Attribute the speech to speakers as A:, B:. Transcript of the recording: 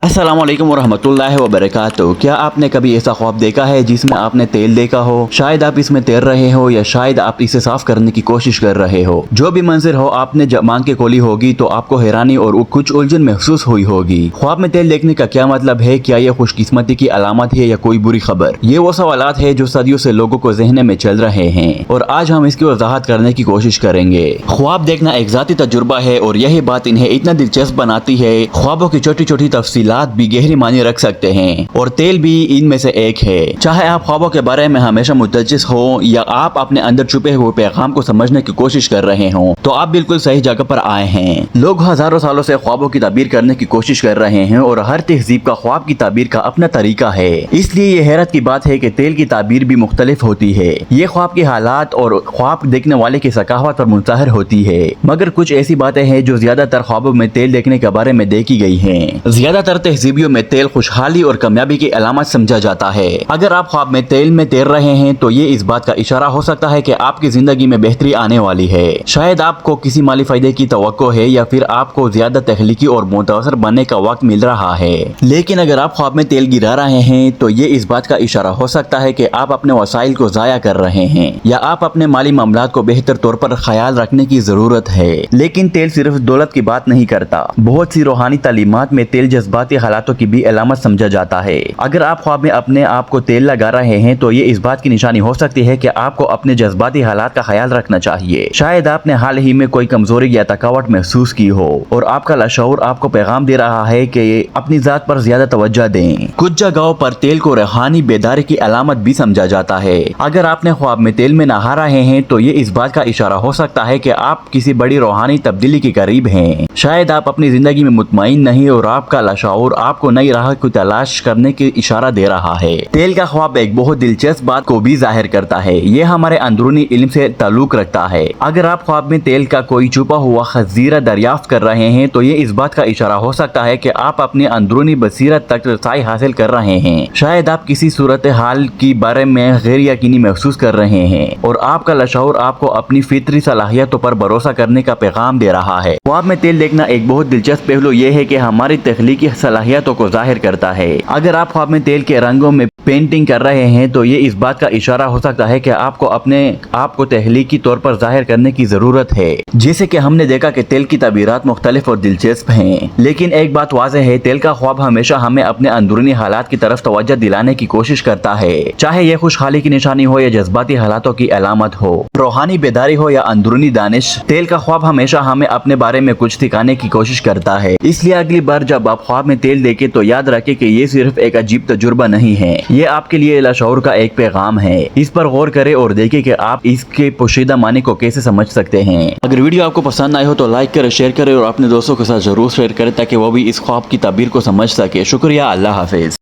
A: अस्सलाम वालेकुम वरहमतुल्लाहि वबरकातुहू। क्या आपने कभी ऐसा ख्वाब देखा है जिसमें आपने तेल देखा हो? शायद आप इसमें तैर रहे हो या शायद आप इसे साफ करने की कोशिश कर रहे हो। जो भी मंजर हो, आपने जब आंखें खोली होगी तो आपको हैरानी और कुछ उलझन महसूस हुई होगी। ख्वाब में तेल देखने का क्या मतलब है? क्या यह खुशकिस्मती की अलामत है या कोई बुरी खबर? ये वो सवालात है जो सदियों से लोगों को ज़हन में चल रहे हैं और आज हम इसकी वजाहत करने की कोशिश करेंगे। ख्वाब देखना एक ज़ाती तजुर्बा है और यही बात इन्हें इतना दिलचस्प बनाती है। ख्वाबों की छोटी छोटी तफसीलात भी गहरी मानी रख सकते हैं और तेल भी इनमें से एक है। चाहे आप ख्वाबों के बारे में हमेशा मुतज्जिस हो या आप अपने अंदर छुपे हुए पैगाम को समझने की कोशिश कर रहे हो, तो आप बिल्कुल सही जगह पर आए हैं। लोग हजारों सालों से ख्वाबों की ताबीर करने की कोशिश कर रहे हैं और हर तहजीब का ख्वाब की ताबीर का अपना तरीका है। इसलिए ये हैरत की बात है कि तेल की ताबीर भी मुख्तलिफ होती है। ये ख्वाब के हालात और ख्वाब देखने वाले की सकावत पर मुंतहर होती है। मगर कुछ ऐसी बातें हैं जो ज्यादातर ख्वाबों में तेल देखने के बारे में देखी गई हैं। ज्यादातर तहजीबियों में तेल खुशहाली और कामयाबी की अलामत समझा जाता है। अगर आप ख्वाब में तेल में तैर रहे हैं तो ये इस बात का इशारा हो सकता है कि आपकी जिंदगी में बेहतरी आने वाली है। शायद आपको किसी माली फायदे की तवक्को है या फिर आपको ज्यादा तख्लीकी और मुतासर बनने का वक्त मिल रहा है। लेकिन अगर आप ख्वाब में तेल गिरा रहे हैं तो ये इस बात का इशारा हो सकता है कि आप अपने वसाइल को जाया कर रहे हैं या आप अपने माली मामलात को बेहतर तौर पर ख्याल रखने की जरूरत है। लेकिन तेल सिर्फ दौलत की बात नहीं करता। बहुत सी रूहानी तालीमात में तेल जज्बाती हालातों की भी अलामत समझा जाता है। अगर आप ख्वाब में अपने आप को तेल लगा रहे हैं तो ये इस बात की निशानी हो सकती है कि आपको अपने जज्बाती हालात का ख्याल रखना चाहिए। शायद आपने हाल ही में कोई कमजोरी या थकावट महसूस की हो और आपका लाशऊर आपको पैगाम दे रहा है कि अपनी जात पर ज्यादा तवज्जो दें। कुछ जगहों पर तेल को रूहानी बेदारी की अलामत भी समझा जाता है। अगर आपने ख्वाब में तेल में नहा रहे हैं तो ये इस बात का इशारा हो सकता है कि आप किसी बड़ी रूहानी तब्दीली के करीब हैं। शायद आप अपनी जिंदगी में मुतमईन नहीं और आपका लाशऊर आपको नई राह की तलाश करने की इशारा दे रहा है। तेल का ख्वाब एक बहुत दिलचस्प बात को भी जाहिर करता है। ये हमारे अंदरूनी इल्म से ताल्लुक रखता है। अगर आप ख्वाब में तेल का कोई छुपा हुआ खजीरा दरियाफ्त कर रहे हैं तो ये इस बात का इशारा हो सकता है कि आप अपनी अंदरूनी बसीरत तक रसाई हासिल कर रहे हैं। शायद आप किसी सूरत हाल की बारे में गैर यकीनी महसूस कर रहे हैं और आपका लाशऊर आपको अपनी फितरी सलाहियतों पर भरोसा करने का पैगाम दे रहा है। ख्वाब में तेल देखना एक बहुत दिलचस्प पहलू यह है कि हमारी तख्लीकी सलाहियतों को जाहिर करता है। अगर आप ख्वाब में तेल के रंगों में पेंटिंग कर रहे हैं तो ये इस बात का इशारा हो सकता है कि आपको अपने आप को तहलीकी तौर पर जाहिर करने की जरूरत है। जैसे कि हमने देखा कि तेल की ताबीरात मुख्तलिफ और दिलचस्प हैं, लेकिन एक बात वाज़ेह है, तेल का ख्वाब हमेशा हमें अपने अंदरूनी हालात की तरफ तवज्जो दिलाने की कोशिश करता है। चाहे यह खुशहाली की निशानी हो या जज्बाती हालातों की अलामत हो, रूहानी बेदारी हो या अंदरूनी दानिश, तेल का ख्वाब हमेशा हमें अपने बारे में कुछ सिखाने की कोशिश करता है। इसलिए अगली बार जब आप ख्वाब में तेल देखें तो याद रखें कि ये सिर्फ एक अजीब तजुर्बा नहीं है, ये आपके लिए लाशऊर का एक पैगाम है। इस पर गौर करें और देखें कि आप इसके पोशीदा मानी को कैसे समझ सकते हैं। अगर वीडियो आपको पसंद आए हो तो लाइक करें, शेयर करें और अपने दोस्तों के साथ जरूर शेयर करें ताकि वो भी इस ख्वाब की ताबीर को समझ सके। शुक्रिया। अल्लाह हाफिज।